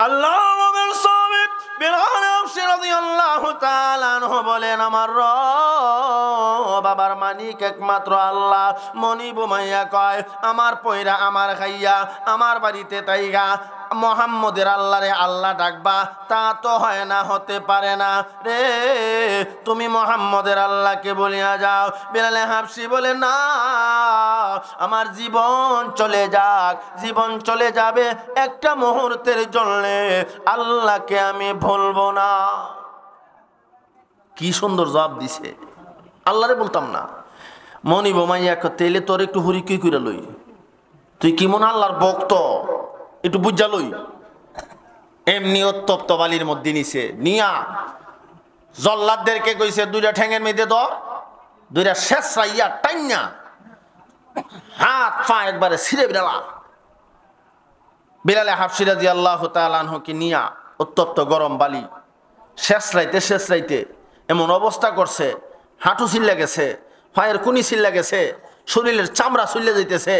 আল্লাহ নবীর সাহাবী বিলাল হাবশী রাদিয়াল্লাহু তাআলা আনহু বলেন, আমার রব আমার মালিক একমাত্র আল্লাহ। মনিব উমাইয়া কয়, আমার পয়রা আমার খাইয়া আমার বাড়িতে তাইগা মুহাম্মদের আল্লাহরে আল্লাহ ডাকবা, তা তো হয় না, হতে পারে না রে, তুমি মুহাম্মদের আল্লাহকে বলিয়া যাও। বিলাল হাবশী বলে, না, আমার জীবন চলে যাক, জীবন চলে যাবে, একটা মুহূর্তের জন্য আল্লাহকে আমি ভুলবো না। কি সুন্দর জবাব দিছে, আল্লাহরে বলতাম না। মনিব উমাইয়া তেলে তোর একটু হুরিকি কইরা লই, তুই কি মন আল্লাহর ভক্ত, একটু বুঝা লই। এমনি উত্তপ্ত বালির মধ্যে নিছে, নিয়া জল্লাদদেরকে কইছে, দুইটা ঠ্যাঙের মধ্যে ধর, দুইটা শেষরাইয়া টাইনা হাত পা একবারে ছিঁড়ে বিড়ালা। বিলাল হাবশী রাদিয়াল্লাহু তাআলা আনহুকে নিয়া উত্তপ্ত গরম বালি শেষরাইতে এমন অবস্থা করছে, হাঁটু ছিল্লা গেছে, পায়ের কুনি ছিল্লা গেছে, শরীরের চামড়া চুল্লে যাইতেছে।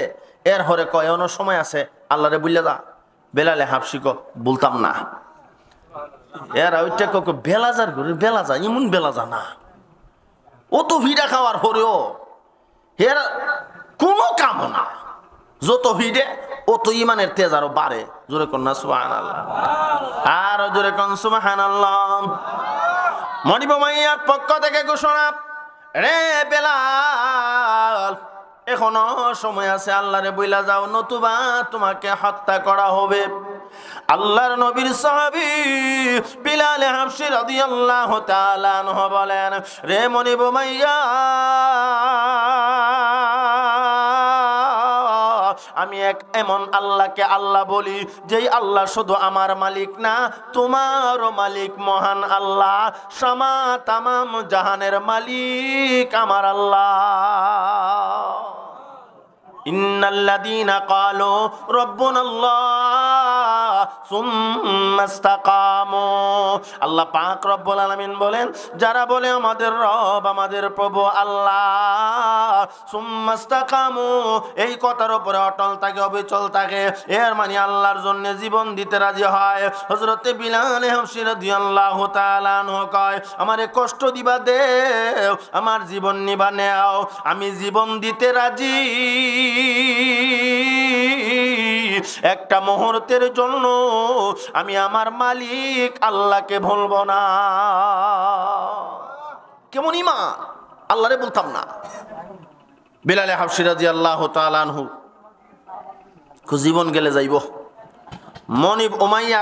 এর হরে কয়, এমন সময় আছে, আল্লাহরে বুঝলে যা। বিলাল হাবশী বলতাম না। এরা ওইটা বেলাজার ঘুরে বেলাজা, এমন বেলাজা না, ও তো ভিড়া খাওয়ার হরেও এর কোনো কাম না। যত ভিড়ে অত ইমানের তেজ আরো বাড়ে। জোরে কন না সুবহানাল্লাহ, আর জোরে কন সুবহানাল্লাহ। মনিব উমাইয়ার পক্ষ থেকে ঘোষণা, রে বেলাল, এখনো সময় আছে, আল্লাহরে বইলা যাও, নতুবা তোমাকে হত্যা করা হবে। আল্লাহর নবীর সাহাবী বিলাল হাবশী রাদিয়াল্লাহু তাআলা আনহু বলেন, রে মনিব উমাইয়া, আমি এক এমন আল্লাহকে আল্লাহ বলি, যেই আল্লাহ শুধু আমার মালিক না, তোমারও মালিক, মহান আল্লাহ, সামা তামাম জাহানের মালিক আমার আল্লাহ। ইন্নাল্লাযীনা ক্বালু রাব্বুনাল্লাহ সুম্মা ইসতাকামু, আল্লাহ পাক রব্বুল আলামিন বলেন, যারা বলে আমাদের রব, আমাদের প্রভু আল্লাহ, সুম্মা ইসতাকামু, এই কথার উপরে অটল থাকে, অবিচল থাকে, এর মানে আল্লাহর জন্য জীবন দিতে রাজি হয়। হযরতে বিলাল হাবশী রাদিয়াল্লাহু তাআলা আনহু কয়, আমারে কষ্ট দিবা দেও, আমার জীবন নিবা নেও, আমি জীবন দিতে রাজি, একটা মুহূর্তের জন্য আমি আমার মালিক আল্লাহকে ভুলব না। কেমন ঈমান, আল্লাহরে বলতাম না। বিলাল হাবশী রাদিয়াল্লাহু তাআলা আনহু জীবন গেলে যাইব। মনিব উমাইয়া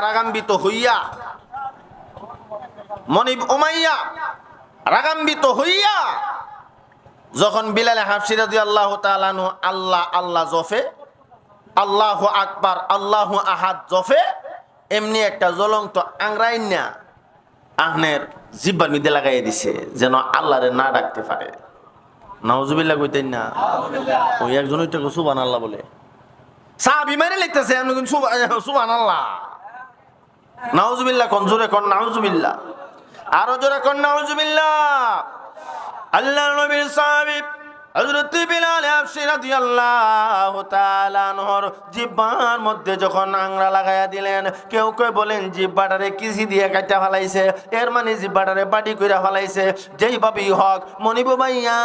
রাগান্বিত হইয়া যখন বিলাল হাবশী রাদিয়াল্লাহু তাআলা আনহু আল্লাহ আল্লাহ জফে, আল্লাহু আকবার, আল্লাহু আহাদ জফে, এমনি একটা জ্বলন্ত আংরাইন না আহনের জিহ্বার মধ্যে লাগাইয়া দিছে, যেন আল্লাহরে না ডাকতে পারে। নাউজুবিল্লাহ কইতেন না? ওই একজন ওইটা সুবহানাল্লাহ বলে সাহাবী মাইরে লিখতেছে, আমি কিন্তু সুবহানাল্লাহ। নাউজুবিল্লাহ কোন, জোরে কোন নাউজুবিল্লাহ, আরো জোরে কোন নাউজুবিল্লাহ। আল্লাহর নবীর সাহাবী হযরত বিলাল হাবশী রাদিয়াল্লাহু তাআলা আনহুর জিহ্বার মধ্যে যখন আংরা লাগাইয়া দিলেন, কেউ কেউ বলেন জিহ্বাটারে কিসি দিয়ে কাটা ফেলাইছে, এর মানে জিহ্বাটারে বাড়ি কইরা ফেলাইছে। যেইভাবেই হোক মনিব উমাইয়া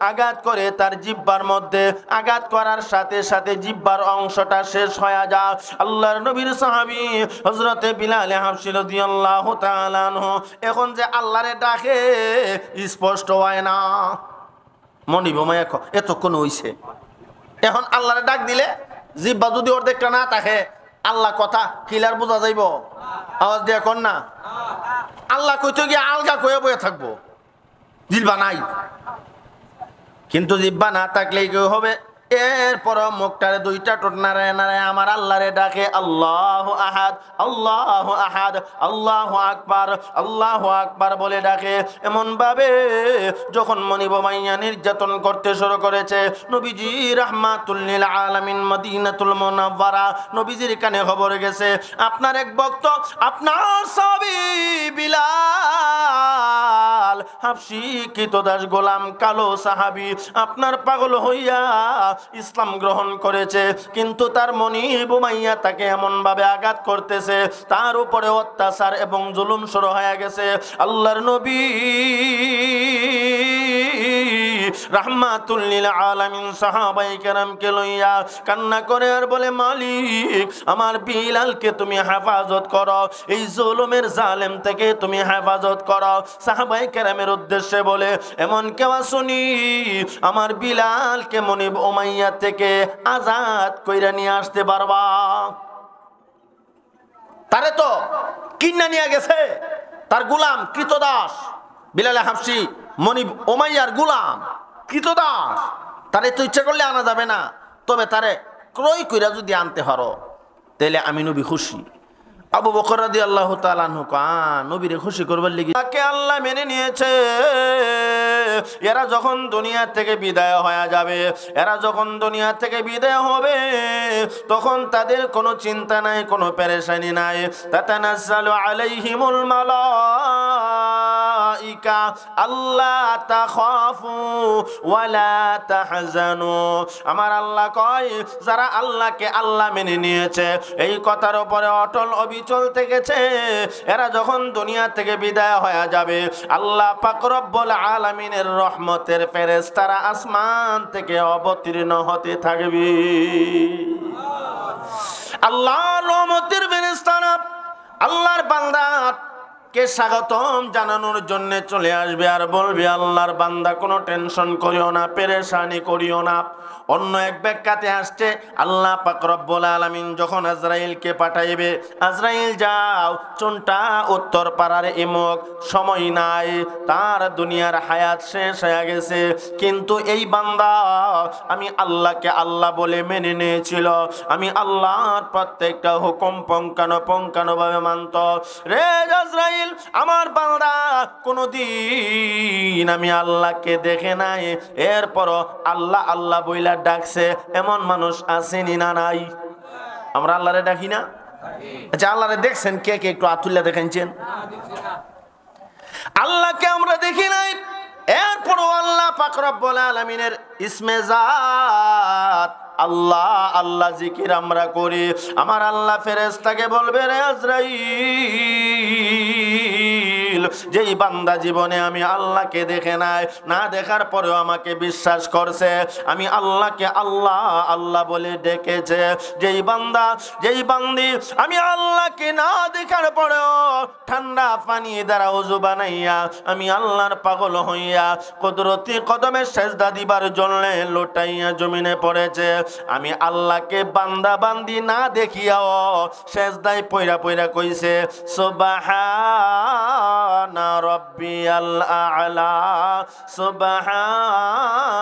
আঘাত করে তার জিহ্বার মধ্যে, আঘাত করার সাথে সাথে জিহ্বার অংশটা শেষ হয়ে যায়। আল্লাহর নবীর সাহাবী হযরত বিলাল হাবশী রাদিয়াল্লাহু তাআলা আনহু এখন যে আল্লাহরে ডাকে স্পষ্ট হয় না। মনিব উমাইয়া এতক্ষণ হইছে, এখন আল্লাহরে ডাক দিলে জিহ্বা যদি অর্ধেকটা না থাকে, আল্লাহ কথা কিলার বোঝা যাইব? আওয়াজ দিয়ে কর না। আল্লাহ কইতে গিয়ে আলগা কয়ে বয়ে থাকবো, জিহ্বা নাই। কিন্তু জিহ্বা না থাকলে কি হবে? এরপর মুখটারে দুইটা ঠোঁট নাড়ায় নাড়ায় আমার আল্লাহরে ডাকে, আল্লাহু আহাদ, আল্লাহু আহাদ, আল্লাহু আকবার, আল্লাহু আকবার বলে ডাকে। এমন ভাবে যখন মনিব উমাইয়া নির্যাতন করতে শুরু করেছে, নবীজি রাহমাতুল লিল আলামিন মদিনাতুল মুনাওয়ারা, নবীজির কানে খবর গেছে, আপনার এক ভক্ত, আপনার সাহাবী বিলাল হাবশী কৃতদাস গোলাম কালো সাহাবী আপনার পাগল হইয়া ইসলাম গ্রহণ করেছে, কিন্তু তার মনিব উমাইয়া তাকে এমন ভাবে আঘাত করতেছে, তার উপরে অত্যাচার এবং জুলুম শুরু হয়ে গেছে। আল্লাহর নবী রাহমাতুল লিল আলামিন সাহাবায়ে কেরামকে লইয়া কান্না করে আর বলে, মালিক আমার বিলালকে তুমি হেফাজত করো, এই জুলুমের জালেম থেকে তুমি হেফাজত করো। সাহাবায়ে কেরামের উদ্দেশ্যে বলে, এমন কেউ আসুনি আমার বিলালকে মনিব উমাইয়া থেকে আজাদ কইরা নিয়ে আসতে পারবা? তারে তো কিন্না নিয়ে গেছে তার গোলাম কৃতদাস, বিলাল হাবশী মনিব উমাইয়ার গোলাম কৃতদাস, তারে তো ইচ্ছা করলে আনা যাবে না, তবে তারে ক্রয় কইরা যদি আনতে পারো তাহলে আমি নবী খুশি। আবু বকর রাদিয়াল্লাহু তাআলা আনহু নবীরে খুশি করবার লাগি তাকে আল্লাহ মেনে নিয়েছে। এরা যখন দুনিয়া থেকে বিদায় হয়ে যাবে, এরা যখন দুনিয়া থেকে বিদায় হবে, তখন তাদের কোনো চিন্তা নাই, কোনো পেরেশানি নাই। তাতানাজ্জালু আলাইহিমুল মালাইকা আল্লা তাখাফু ওয়ালা তাহজানু। আমার আল্লাহ কয়, যারা আল্লাহকে আল্লাহ মেনে নিয়েছে, এই কথার উপরে অটল অবিচল থেকেছে, এরা যখন দুনিয়া থেকে বিদায় হয়ে যাবে, আল্লাহ পাক রব্বুল আলামিনের রহমতের ফেরেশতারা আসমান থেকে অবতীর্ণ হতে থাকবে। আল্লাহর রহমতের ফেরেশতারা আল্লাহর বান্দাকে স্বাগতম জানানোর জন্য চলে আসবে আর বলবে, আল্লাহর বান্দা কোনো টেনশন করিও না, পেরেশানি করিও না। অন্য এক ব্যাখ্যাতে আসছে, আল্লাহ পাক রব্বুল আলামিন যখন আজরাইলকে পাঠাইবে, আজরাইল যাও চুনটা উত্তর পাড়ার ইমুক, সময় নাই, তার দুনিয়ার হায়াত শেষ হয়ে গেছে, কিন্তু এই বান্দা আমি আল্লাহকে আল্লাহ বলে মেনে নিয়েছিল, আমি আল্লাহর প্রত্যেকটা হুকুম পঙ্কানুপঙ্কানুভাবে মানত। রে আজরাইল, আমার বান্দা কোনদিন আমি আল্লাহকে দেখে নাই, এরপরও আল্লাহ আল্লাহ বইলা ডাকছে, এমন মানুষ আসেনি না নাই? আমরা আল্লাহরে ডাকি না? আচ্ছা, আল্লাহরে দেখছেন কে কে? একটু আতুল্লা দেখাইছেন? আল্লাহকে আমরা দেখি নাই, এরপরও আল্লাহ পাক রব্বুল আলামিনের ইসমে জাত আল্লাহ আল্লাহ জিকির আমরা করি। আমার আল্লাহ ফেরেশতাকে বলবে, রে আজরাইল, যেই বান্দা জীবনে আমি আল্লাহকে দেখে নাই, না দেখার পরেও আমাকে বিশ্বাস করছে, আমি আল্লাহকে আল্লাহ আল্লাহ বলে ডেকেছে, যেই বান্দা যেই বান্দি আমি আল্লাহকে না দেখার পরেও ঠান্ডা পানি দ্বারা ওযু বানাইয়া আমি আল্লাহর পাগল হইয়া কুদরতি কদমে সেজদা দিবার জন্য লোটাইয়া জমিনে পড়েছে, আমি আল্লাহকে বান্দা বান্দি না দেখিয়াও সেজদায় পয়রা পয়রা কইছে, সুবহানা রাব্বিয়াল আ'লা, সুবহানা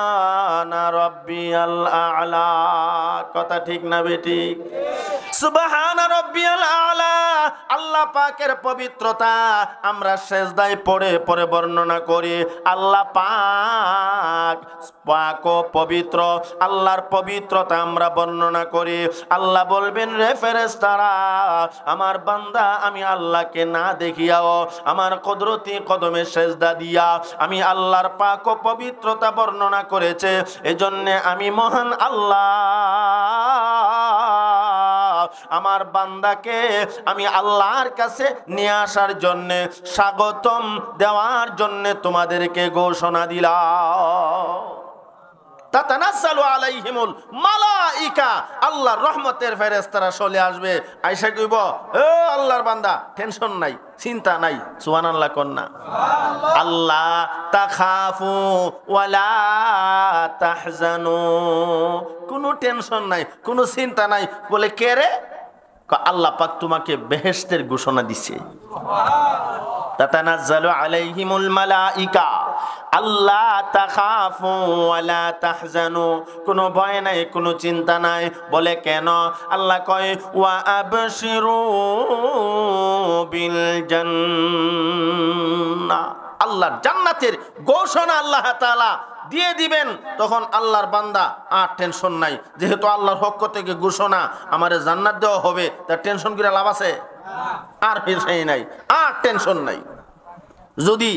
রাব্বিয়াল আ'লা। কথা ঠিক না বেঠিক? সুবহানা রাব্বিয়াল আ'লা, আল্লাহ পাকের পবিত্রতা আমরা সেজদায় পড়ে পড়ে বর্ণনা করি। আল্লাহ পাক পাক ও পবিত্র, আল্লাহর পবিত্রতা আমরা বর্ণনা করি। আল্লাহ বলবেন, রে ফেরেশতারা, আমার বান্দা আমি আল্লাহকে না দেখিয়াও আমার কুদরতি কদমে সেজদা দিয়া আমি আল্লাহর পাক ও পবিত্রতা বর্ণনা করেছে, এজন্য আমি মহান আল্লাহ আমার বান্দাকে আমি আল্লাহর কাছে নিয়ে আসার জন্য, স্বাগতম দেওয়ার জন্য তোমাদেরকে ঘোষণা দিলাম। তাতানাজ্জালু আলাইহিমুল মালাইকা, আল্লাহর রহমতের ফেরেশতারা চলে আসবে, আয়েশা কইব, ও আল্লাহর বান্দা টেনশন নাই, চিন্তা নাই, সুবহানাল্লাহ কন্না। আল্লাহ তাখাফু ওয়ালা তাহজানু, কোনো টেনশন নাই, কোনো চিন্তা নাই। বলে কে রে? আল্লাহ পাক তোমাকে বেহেশতের ঘোষণা দিছে। তাতানাজ্জালু আলাইহিমুল মালাইকা আল্লাহ তাখাফু ওয়ালা তাহজানু, কোনো ভয় নাই, কোনো চিন্তা নাই। বলে কেন? আল্লাহ কয়, ওয়া আবশিরু বিল জান্নাহ, আল্লাহর জান্নাতের ঘোষণা আল্লাহ তাআলা দিয়ে দিবেন। তখন আল্লাহর বান্দা আর টেনশন নাই, যেহেতু আল্লাহর পক্ষ থেকে ঘোষণা আমারে জান্নাত দেওয়া হবে, তার টেনশন করে লাভ আছে? আর পেশাই নাই, আর টেনশন নাই। যদি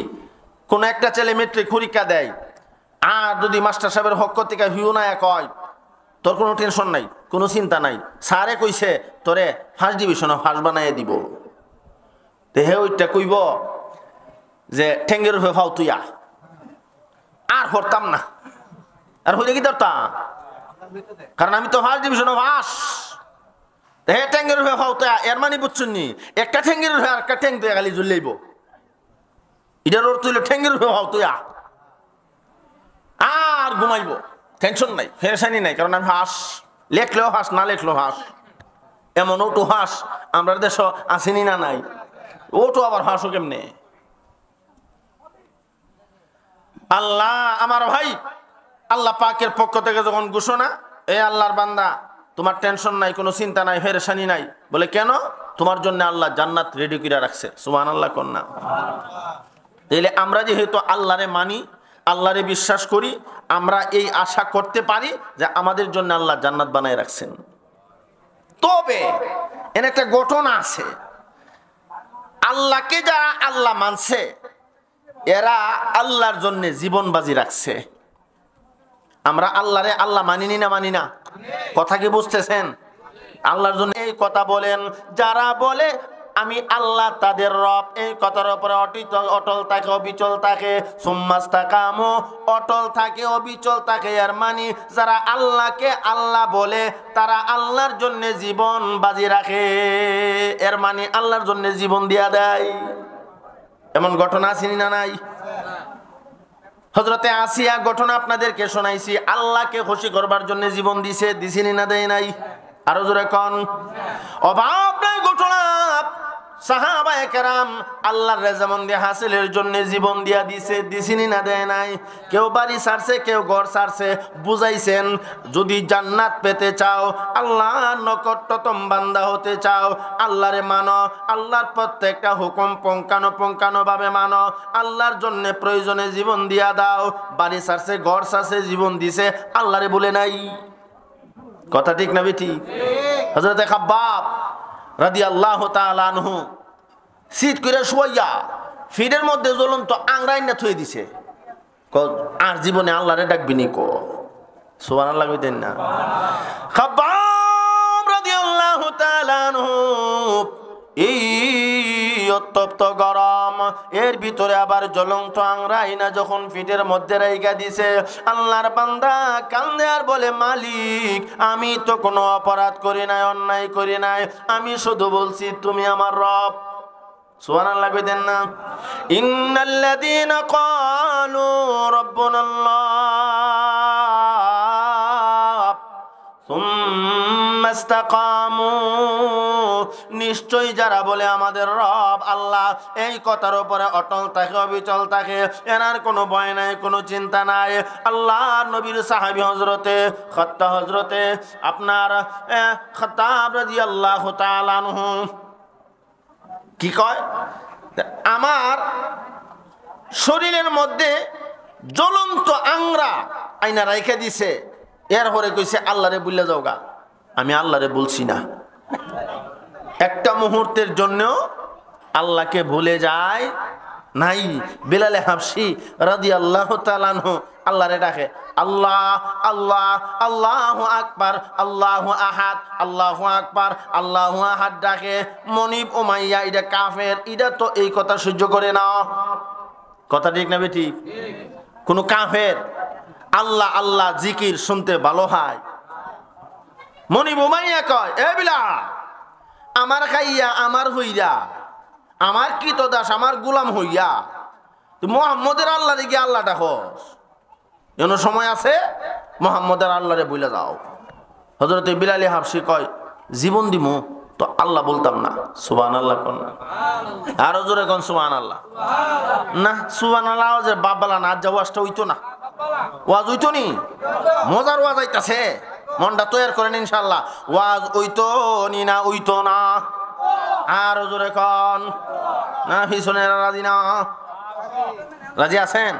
কোন একটা ছেলে মেট্রিক পরীক্ষা দেয়, আর যদি মাস্টার সাহেবের হক থেকে হিউ না কয়, তোর কোনো টেনশন নাই, কোনো চিন্তা নাই, স্যারে কইছে তোরে ফার্স্ট ডিভিশনে ফার্স্ট বানাই দিব, হে ওইটা কইব যে ঠেঙ্গের হয়ে ফাও তুইয়া আর হরতাম না, আর হইলে কি ধরতাম, কারণ আমি তো ফার্স্ট ডিভিশনে ফাঁস। হে ঠেঙ্গের হয়ে ফাও তুইয়া এর মানে বুঝছেন নি, একটা ঠেঙ্গের হয়ে আর একটা ঠেং তুই খালি জ্বললেইব, এটার ওর তুইলে ঠেঙ্গের হয়ে ফাও তুইয়া আর ঘুমাইব, টেনশন নাই, ফেরেশানি নাই, কারণ আমি হাস, লেখলেও হাস না লেখলেও হাস। এমন ওটু হাস আমরা দেশ আসেনি না নাই, ওটু আবার হাসো কেমনে? আল্লাহ আমার ভাই, আল্লাহ পাকের পক্ষ থেকে যখন ঘোষণা, এ আল্লাহর বান্দা তোমার টেনশন নাই, কোনো চিন্তা নাই, ফেরেশানি নাই, বলে কেন? তোমার জন্য আল্লাহ জান্নাত রেডি করে রাখছে। সুবহানাল্লাহ কন্যা। তাইলে আমরা যেহেতু আল্লাহরে মানি, আল্লাহরে বিশ্বাস করি, আমরা এই আশা করতে পারি যে আমাদের জন্য আল্লাহ জান্নাত বানায় রাখছেন। তবে এর একটা ঘটনা আছে, আল্লাহকে যারা আল্লাহ মানছে এরা আল্লাহর জন্য জীবন বাজি রাখছে। আমরা আল্লাহরে আল্লাহ মানিনি না মানি না? কথা কি বুঝতেছেন? আল্লাহর জন্য এই কথা বলেন যারা বলে আমি আল্লাহ তাদের রব, এই কথার উপরে অটল থাকে, অবিচল থাকে, সুম্মাস্তাকামু, অটল থাকে, অবিচল থাকে। এর মানে যারা আল্লাহকে আল্লাহ বলে তারা আল্লাহর জন্য জীবন বাজি রাখে, এর মানে আল্লাহর জন্য জীবন দিয়া দেয়। এমন ঘটনা আসেনি না নাই? হযরতে আসিয়া ঘটনা আপনাদেরকে শোনাইছি, আল্লাহকে খুশি করবার জন্য জীবন দিছে, দিছিনি না দেয় নাই? আরো জোরে কোন। অভাব নাই ঘটনা, সাহাবায়ে কেরাম আল্লাহর রেজামন্দি হাসিলের জন্য জীবন দিয়া দিছে, দিছিনি না দেয় নাই? কেউ বাড়ি ছাড়ছে, কেউ ঘর ছাড়ছে, বুঝাইছেন যদি জান্নাত পেতে চাও, আল্লাহর নিকটতম বান্দা হতে চাও, আল্লাহরে মানো, আল্লাহর প্রত্যেকটা হুকুম পুঙ্খানুপুঙ্খানু ভাবে মানো, আল্লাহর জন্য প্রয়োজনে জীবন দিয়া দাও। বাড়ি ছাড়ছে, ঘর ছাড়ছে, জীবন দিছে, আল্লাহরে বলে নাই। কথা ঠিক না বেঠি? হযরতে খাব্বাব রাদিয়াল্লাহু তাআলা আনহু শীত করে শুয়াইয়া ফিডের মধ্যে জ্বলন্ত আংরাই না থুয়ে দিছে, আর জীবনে আল্লাহরে ডাকবি নি কো? সুবহানাল্লাহ কইতেন না? খাব্বাব রাদিয়াল্লাহু তাআলা আনহু এই উত্তপ্ত গরম, এর ভিতরে আবার জ্বলন্ত আংরাই না যখন ফিটের মধ্যে রাইখা দিছে, আল্লাহর বান্দা কান্দে আর বলে মালিক আমি তো কোনো অপরাধ করি নাই, অন্যায় করি নাই, আমি শুধু বলছি তুমি আমার রব। সুবহানাল্লাহ কইতেন না? ইন্নাল্লাযীনা ক্বালু রাব্বুনাল্লাহ সুম্মা ইসতাকামু, নিশ্চয়ই যারা বলে আমাদের রব আল্লাহ, এই কথার উপরে অটল থাকে, অবিচল থাকে, এনার কোনো ভয় নাই, কোনো চিন্তা নাই। আল্লাহ নবীর সাহাবী হযরতে আপনার খাত্তাব রাদিয়াল্লাহু তাআলা আনহু কি কয়, আমার শরীরের মধ্যে জ্বলন্ত আংরা আইনা রাইখা দিছে, এরপরে কইছে আল্লাহরে বুইলা যাওগা, আমি আল্লাহরে বলছি না। একটা মুহূর্তের জন্য আল্লাহকে ভুলে যায় নাই। বিলাল হাবশী রাদিয়াল্লাহু তাআলা আনহু আল্লাহরে ডাকে, আল্লাহ আল্লাহ, আল্লাহু আকবার, আল্লাহু আহাদ, আল্লাহু আকবার, আল্লাহু আহাদ ডাকে। মনিব উমাইয়া এটা কাফের, এটা তো এই কথা সহ্য করে না। কথা ঠিক না বেটি? কোন কাফের আল্লাহ আল্লাহ জিকির শুনতে ভালো হয়? মনিব উমাইয়া কয়, এ বিলাল, আমার খাইয়া, আমার হইয়া, আমার কৃতদাস, আমার গোলাম হইয়া তুই মুহাম্মদের আল্লাহ রে গিয়ে আল্লাহ ডাকস, এমন সময় আছে মুহাম্মদের আল্লাহরে বইলা যাও। হযরত বিলাল হাবশী কয়, জীবন দিমু তো আল্লাহ বলতাম না। সুবহানাল্লাহ কোন। আরো জোরে কোন সুবহানাল্লাহ। না সুবহানাল্লাহ যে বাবালা না যাওয়াজটা হইতো না, ওয়াজ হইতো নি, মজার ওয়াজ আইতাছে, মনটা তৈরি করেন ইনশাআল্লাহ। ওয়াজ হইতো নি না হইতো না? আরো জোরে কোন। না পিছনের রাজি না? রাজি আছেন?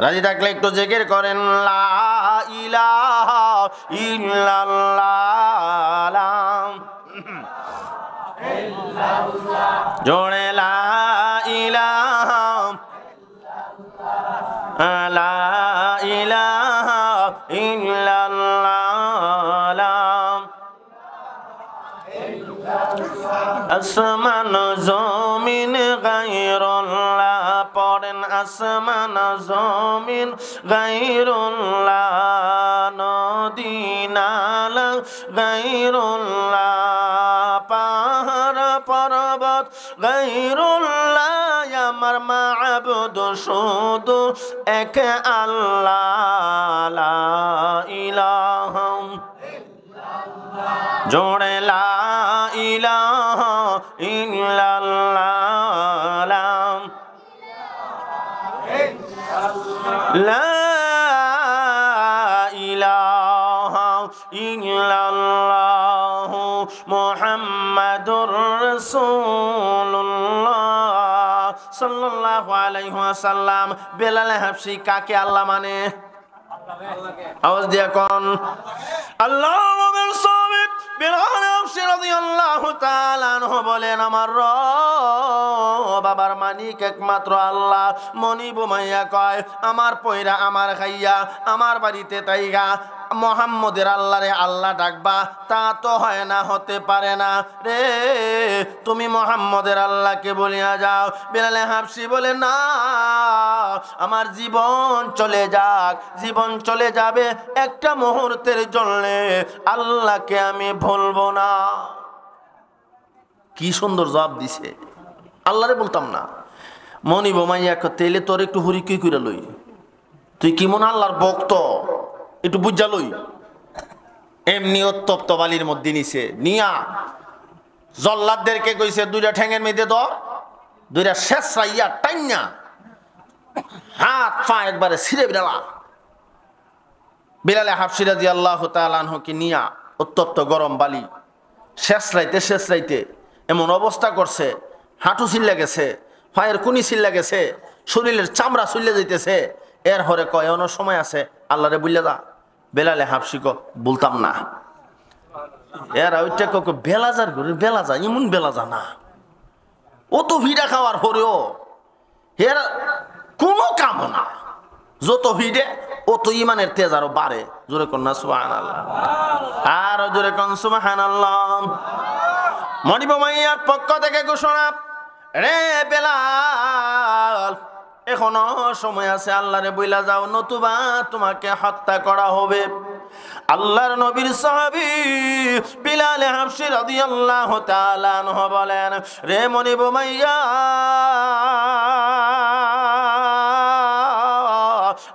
রাজি থাকলে একটু জিকির করেন, লা ইলাহা ইল্লাল্লাহ, জোরে লা ইলাহা আসমান জমিন গায়রুল্লাহ পড়েন আসমান জমিন গায়রুল্লাহ নদী নালা গায়রুল্লাহ পাহাড় পর্বত গায়রুল্লাহ আমার মাবুদ শুধু এক আল্লাহ লা ইলাহা জোড়ে লা ইলাহা ইল্লাল্লাহ লা ইলাহা ইল্লাল্লাহ মুহাম্মাদুর রাসূলুল্লাহ সাল্লাল্লাহু আলাইহি ওয়াসাল্লাম। বেলাল হাবশী কাকে আল্লাহ মানে? আওয়াজ দিয়া কোন আল্লাহর সাবিব বেলাল হাবশী রাদিয়াল্লাহু তাআলা আনহু বলেন আমার রব বাবার মালিক একমাত্র আল্লাহ। মনিব মাইয়া কয় আমার পয়রা আমার খাইয়া আমার বাড়িতে তাইগা মোহাম্মদের আল্লাহরে আল্লাহ ডাকবা, তা তো হয় না, হতে পারে না রে, তুমি মোহাম্মদের আল্লাহকে বলিয়া যাও। বেলাল হাবশী বলে না, আমার জীবন চলে যাক, জীবন চলে যাবে, একটা মুহূর্তের জন্য আল্লাহকে আমি ভুলবো না। কি সুন্দর জবাব দিছে, আল্লাহরে বলতাম না। মনিব মাইয়া তেলে তোর একটু হুরি কি করে লই, তুই কি মন আল্লাহর ভক্ত, একটু বুঝা লই। এমনি উত্তপ্ত বালির মধ্যে নিছে নিয়া জল্লাদদেরকে কইছে দুইটা ঠ্যাঙের মধ্যে ধর, দুইটা শেষরাইয়া টাইনা হাত পা একবারে ছিঁড়ে বেলা। বেলাল হাবশী রাদিয়াল্লাহু তাআলা আনহুকে নিয়া উত্তপ্ত গরম বালি শেষরাইতে এমন অবস্থা করছে, হাঁটু ছিল্লা গেছে, পায়ের কুনি ছিল্লা গেছে, শরীরের চামড়া চুল্লে যাইতেছে। এর হরে কয় অন্য সময় আছে আল্লাহরে বুঝলে যা। বেলাল হাবশী বলতাম না। এরা ওইটা কক বেলাজার ঘরে বেলাজা, এমন বেলাজা না, ও তো ভিড়া খাওয়ার হরেও এর কোনো কাম না। যত ভিড়ে অত ইমানের তেজ আরো বাড়ে। জোরে কন্যা সুবহানাল্লাহ, আর জোরে কন সুবহানাল্লাহ। মনিব মাইয়ার পক্ষ থেকে ঘোষণা, রে বেলাল এখনো সময় আছে, আল্লাহরে বইলা যাও, নতুবা তোমাকে হত্যা করা হবে। আল্লাহর নবীর সাহাবী বেলাল হাবশী রাদিয়াল্লাহু তাআলা আনহু বলেন, রে মনিব মাইয়া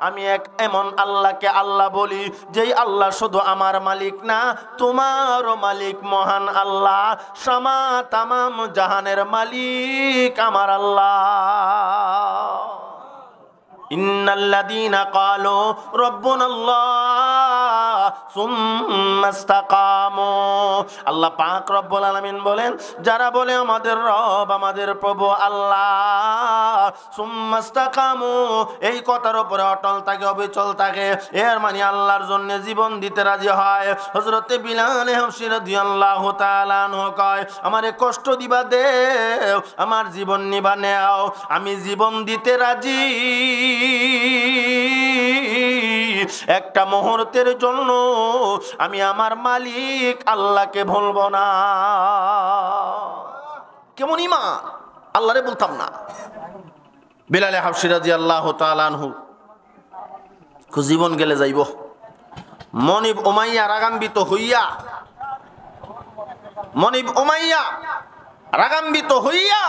আমি এক এমন আল্লাহকে আল্লাহ বলি যেই আল্লাহ শুধু আমার মালিক না, তোমারও মালিক মহান আল্লাহ, সামা তামাম জাহানের মালিক আমার আল্লাহ। ইন্নাল্লাযীনা ক্বালু রাব্বুনাল্লাহ সুম্মা ইসতাকামু, আল্লাহ পাক রব্বুল আলামিন বলেন, যারা বলে আমাদের রব আমাদের প্রভু আল্লাহ, সুম্মা ইসতাকামু এই কথার উপরে অটল থাকে, অবিচল থাকে, এর মানে আল্লাহর জন্য জীবন দিতে রাজি হয়। হযরত বেলাল হাবশী রাদিয়াল্লাহু তাআলা আনহু কয়, আমারে কষ্ট দিবা দেও, আমার জীবন নিবা নেও, আমি জীবন দিতে রাজি, একটা মুহূর্তের জন্য আমি আমার মালিক আল্লাহকে ভুলবো না। কেমন ঈমান, আল্লাহরে বলতাম না। বেলাল হাবশী রাদিয়াল্লাহু তাআলা আনহু জীবন গেলে যাইব। মনিব উমাইয়া রাগান্বিত হইয়া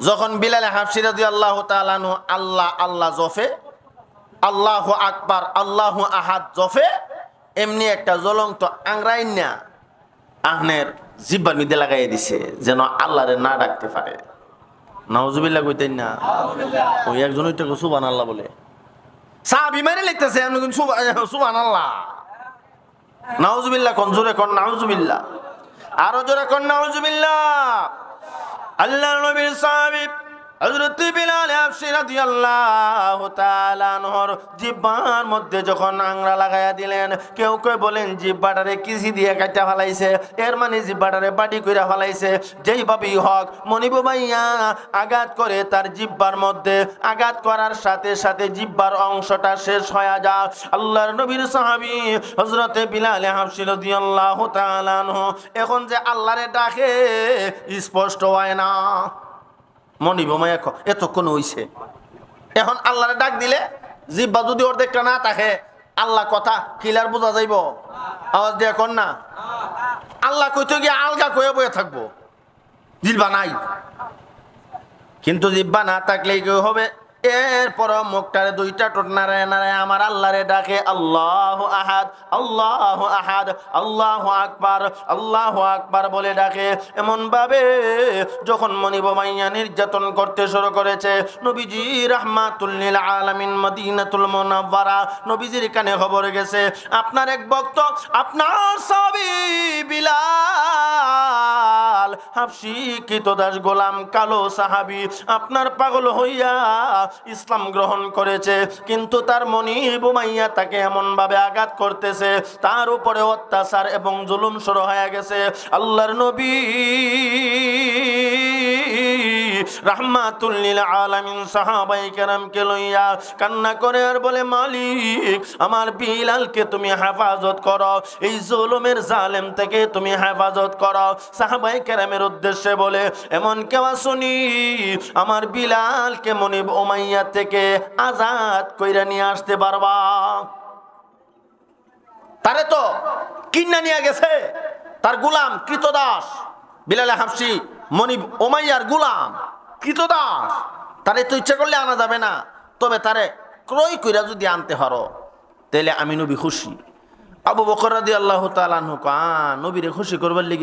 যখন বেলাল হাবশী রাদিয়াল্লাহু তাআলা আনহু আল্লাহ আল্লাহ জফে, আল্লাহু আকবার আল্লাহু আহাদ জফে, এমনি একটা জ্বলন্ত আংরাইন না আহনের জিহ্বার মধ্যে লাগাই দিছে যেন আল্লাহরে না ডাকতে পারে। নাউজুবিল্লাহ কইতেন না, ওই একজন ওইটা সুবহানাল্লাহ বলে সাহাবী মেরে লিখতেছে, আমি সুবহানাল্লাহ। নাউজুবিল্লাহ কোন, জোরে কোন নাউজুবিল্লাহ, আরো জোরে কোন নাউজুবিল্লাহ। আল্লাহর নবীর সাহাবী হযরত বিলাল হাবশী রাদিয়াল্লাহু তাআলা আনহুর জিহ্বার মধ্যে যখন আংরা লাগায়া দিলেন, কেউ কেউ বলেন জিহ্বাটারে কিসি দিয়ে কাটা ফেলাইছে, এর মানে জিহ্বাটারে বাটি কইরা ফেলাইছে। যেইভাবেই হোক মনিব ভাইয়া আঘাত করে তার জিহ্বার মধ্যে, আঘাত করার সাথে সাথে জিহ্বার অংশটা শেষ হয়ে যায়। আল্লাহর নবীর সাহাবী হযরত বিলাল হাবশী রাদিয়াল্লাহু তাআলা আনহু এখন যে আল্লাহরে ডাকে স্পষ্ট হয় না। মনিব মায়া এতক্ষণ হইছে, এখন আল্লাহরে ডাক দিলে জিহ্বা যদি অর্ধেকটা না থাকে আল্লাহ কথা ক্লিয়ার বোঝা যাইব? আওয়াজ দিয়ে কর না। আল্লাহ কইতে গিয়ে আলগা কয়ে বয়ে থাকবো, জিহ্বা নাই। কিন্তু জিহ্বা না থাকলে কি হবে? এরপর মুখটারে দুইটা ঠোঁট নাড়ায় নাড়ায় আমার আল্লাহরে ডাকে আল্লাহু আহাদ, আল্লাহু আহাদ, আল্লাহু আকবার, আল্লাহু আকবার বলে ডাকে। এমন ভাবে যখন মনিব মাইয়া নির্যাতন করতে শুরু করেছে, নবীজি রাহমাতুল লিল আলামিন মদিনাতুল মুনাওয়ারা, নবীজির কানে খবর গেছে আপনার এক ভক্ত, আপনার সাহাবী বিলাল হাবশী কৃতদাস গোলাম কালো সাহাবী আপনার পাগল হইয়া ইসলাম গ্রহণ করেছে, কিন্তু তার মনিব মাইয়া তাকে এমন ভাবে আঘাত করতেছে, তার উপরে অত্যাচার এবং জুলুম শুরু হয়ে গেছে। আল্লাহর নবী রাহমাতুল লিল আলামিন সাহাবায়ে কেরামকে লইয়া কান্না করে আর বলে, মালিক আমার বিলালকে তুমি হেফাজত করো, এই জুলুমের জালেম থেকে তুমি হেফাজত করো। সাহাবায়ে কেরামের উদ্দেশ্যে বলে, এমন কেউ শুনি আমার বিলালকে মনিব উমাইয়া থেকে আজাদ কইরা নিয়ে আসতে পারবা? তারে তো কিন্না নিয়ে গেছে তার গোলাম কৃতদাস বিলাল হাবশী মনিব উমাইয়ার গোলাম কৃতদাস, তারে তো ইচ্ছা করলে আনা যাবে না, তবে তারে ক্রয় কইরা যদি আনতে পারো তাহলে আমি নবী খুশি। আবু বকর রাদিয়াল্লাহু তাআলা আনহু নবীরে খুশি করবার লাগি